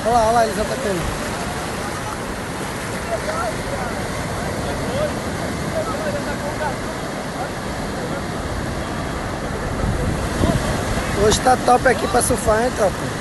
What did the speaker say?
Olha lá, eles atacando. Hoje tá top aqui pra surfar, hein, tropa?